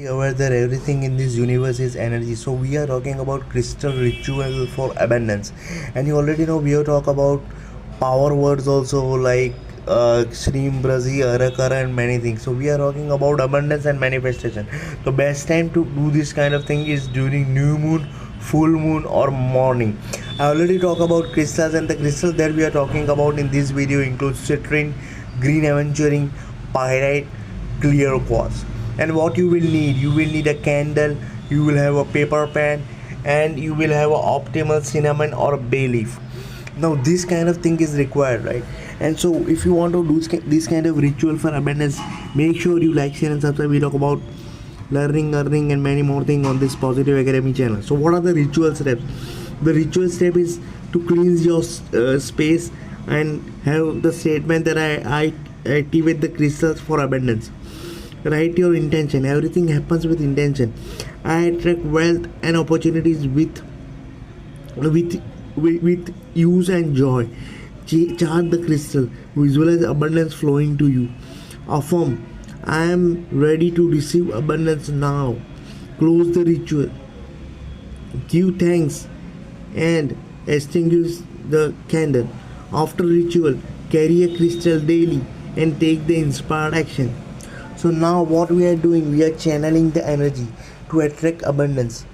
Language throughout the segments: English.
Aware that everything in this universe is energy. So we are talking about crystal ritual for abundance, and you already know we have talked about power words also like Shreem, Brazi, Arakara and many things. So we are talking about abundance and manifestation. The best time to do this kind of thing is during new moon, full moon or morning. I already talked about crystals, and the crystals that we are talking about in this video includes citrine, green aventurine, pyrite, clear quartz. And what you will need a candle, you will have a paper pen, and you will have a optimal cinnamon or a bay leaf. Now this kind of thing is required, right? And so if you want to do this kind of ritual for abundance, make sure you like, share and subscribe. We talk about learning, earning and many more things on this Positive Academy channel. So what are the ritual steps? The ritual step is to cleanse your space and have the statement that I activate the crystals for abundance. Write your intention. Everything happens with intention. I attract wealth and opportunities with use and joy. Chart the crystal. Visualize abundance flowing to you. Affirm, I am ready to receive abundance now. Close the ritual. Give thanks and extinguish the candle. After ritual, carry a crystal daily and take the inspired action. So now what we are doing, we are channeling the energy to attract abundance.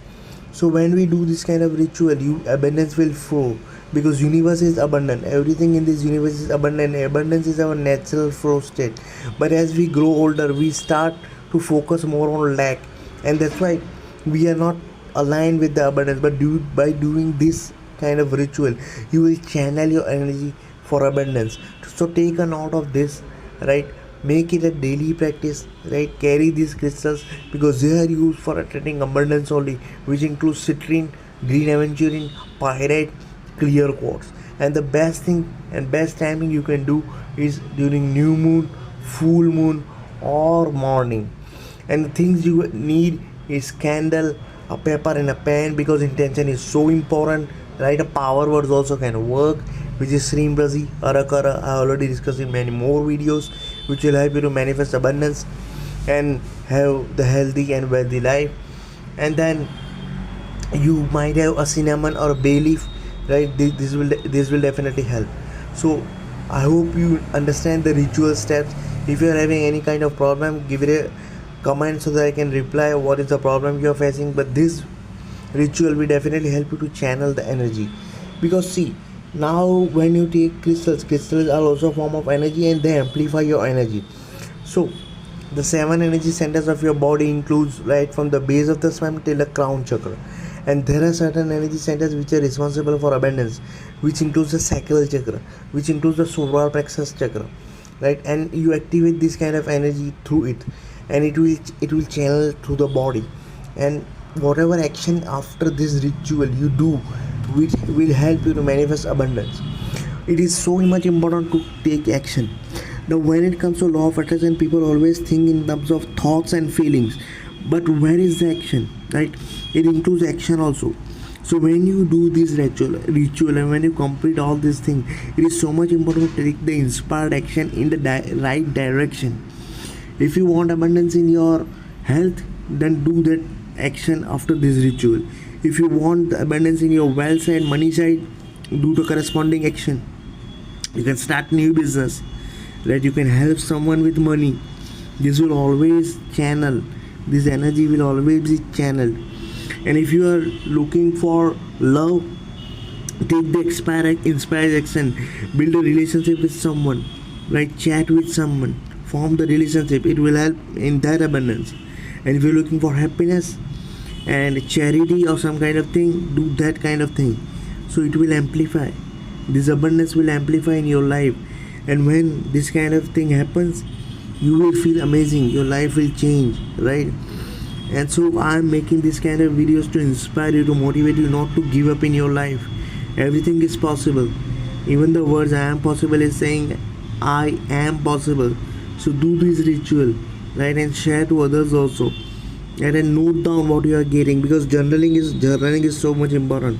So when we do this kind of ritual, abundance will flow, because universe is abundant. Everything in this universe is abundant. Abundance is our natural flow state. But as we grow older, we start to focus more on lack, and that's why we are not aligned with the abundance. But by doing this kind of ritual, you will channel your energy for abundance. So take a note of this, right? Make it a daily practice, right? Carry these crystals because they are used for attracting abundance only, which includes citrine, green aventurine, pyrite, clear quartz. And the best thing and best timing you can do is during new moon, full moon or morning. And the things you need is candle, a paper and a pen, because intention is so important, right? A power words also can work, which is Srim Brazi, Arakara. I already discussed in many more videos, which will help you to manifest abundance and have the healthy and wealthy life. And then you might have a cinnamon or a bay leaf, right? This will definitely help. So I hope you understand the ritual steps. If you are having any kind of problem, give it a comment so that I can reply what is the problem you are facing. But this ritual will definitely help you to channel the energy, because see, now when you take crystals are also a form of energy, and they amplify your energy. So the 7 energy centers of your body includes right from the base of the spine till the crown chakra, and there are certain energy centers which are responsible for abundance, which includes the sacral chakra, which includes the solar plexus chakra, right? And you activate this kind of energy through it, and it will channel through the body. And whatever action after this ritual you do, which will help you to manifest abundance. It is so much important to take action. Now when it comes to law of attraction, people always think in terms of thoughts and feelings, but where is the action, right? It includes action also. So when you do this ritual and when you complete all these things, it is so much important to take the inspired action in the right direction. If you want abundance in your health, then do that action after this ritual. If you want the abundance in your wealth side, money side, do the corresponding action. You can start new business, right? You can help someone with money. This will always channel. This energy will always be channeled. And if you are looking for love, take the inspired action. Build a relationship with someone, right? Chat with someone. Form the relationship. It will help in that abundance. And if you're looking for happiness and charity or some kind of thing, do that kind of thing. So it will amplify. This abundance will amplify in your life. And when this kind of thing happens, you will feel amazing. Your life will change, right? And so I'm making this kind of videos to inspire you, to motivate you not to give up in your life. Everything is possible. Even the words I am possible is saying I am possible. So do this ritual, right? And share to others also. And then note down what you are getting, because journaling is so much important.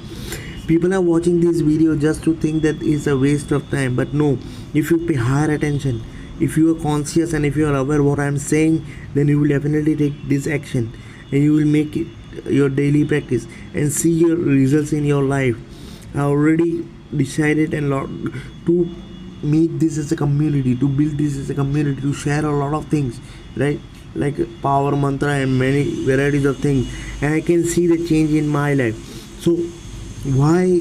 People are watching this video just to think that it's a waste of time, but no, if you pay higher attention, If you are conscious and if you are aware what I am saying, then you will definitely take this action and you will make it your daily practice and see your results in your life. I already decided and lot to make this as a community, to build this as a community, to share a lot of things, right? Like power mantra and many varieties of things, and I can see the change in my life. So why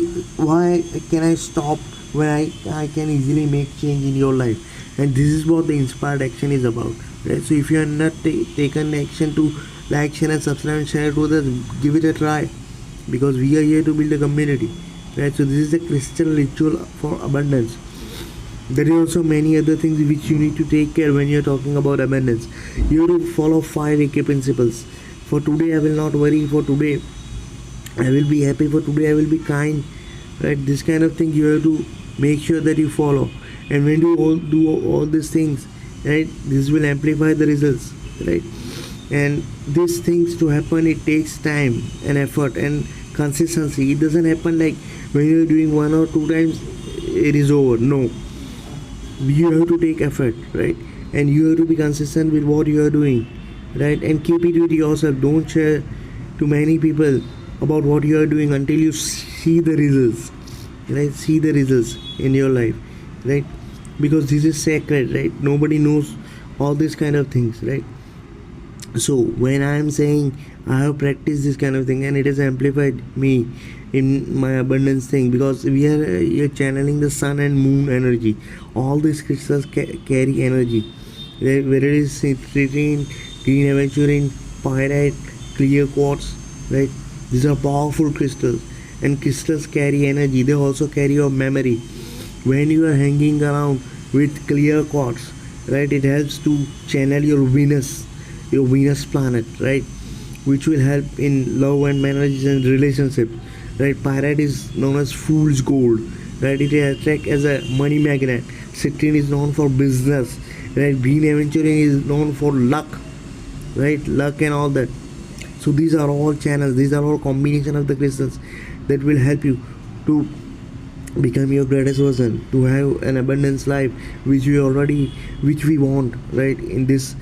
can I stop when I can easily make change in your life? And this is what the inspired action is about, right? So if you are not taken action to like, share and subscribe and share it with us, give it a try, because we are here to build a community, right? So this is the crystal ritual for abundance. There are also many other things which you need to take care when you're talking about abundance. You have to follow 5 AK principles. For today I will not worry, for today I will be happy, for today I will be kind, right? This kind of thing you have to make sure that you follow. And when you do all these things, right, this will amplify the results, right? And these things to happen, it takes time and effort and consistency. It doesn't happen like when you're doing 1 or 2 times it is over. No, you have to take effort, right? And you have to be consistent with what you are doing, right? And keep it with yourself. Don't share to many people about what you are doing until you see the results, right? See the results in your life, right? Because this is sacred, right? Nobody knows all these kind of things, right? So when I am saying I have practiced this kind of thing and it has amplified me in my abundance thing, because we are here channeling the sun and moon energy. All these crystals carry energy, whether it is citrine, green aventurine, pyrite, clear quartz, right? These are powerful crystals, and crystals carry energy. They also carry your memory. When you are hanging around with clear quartz, right, it helps to channel your Venus planet, right, which will help in love and marriage and relationship, right? Pyrite is known as fool's gold, right? It attracts as a money magnet. Citrine is known for business, right? Green aventurine is known for luck, right? Luck and all that. So these are all channels, these are all combination of the crystals that will help you to become your greatest version, to have an abundance life which we want, right, in these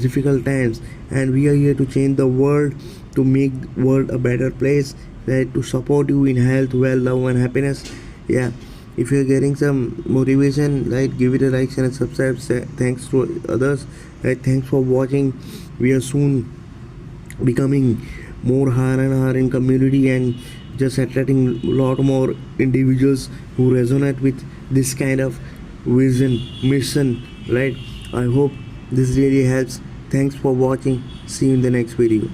difficult times. And we are here to change the world, to make world a better place, right, to support you in health, wealth, love and happiness. Yeah, if you're getting some motivation, right, give it a like, share and subscribe. Thanks to others, right? Thanks for watching. We are soon becoming more higher and higher in community, and just attracting a lot more individuals who resonate with this kind of vision, mission, right? I hope this really helps. Thanks for watching. See you in the next video.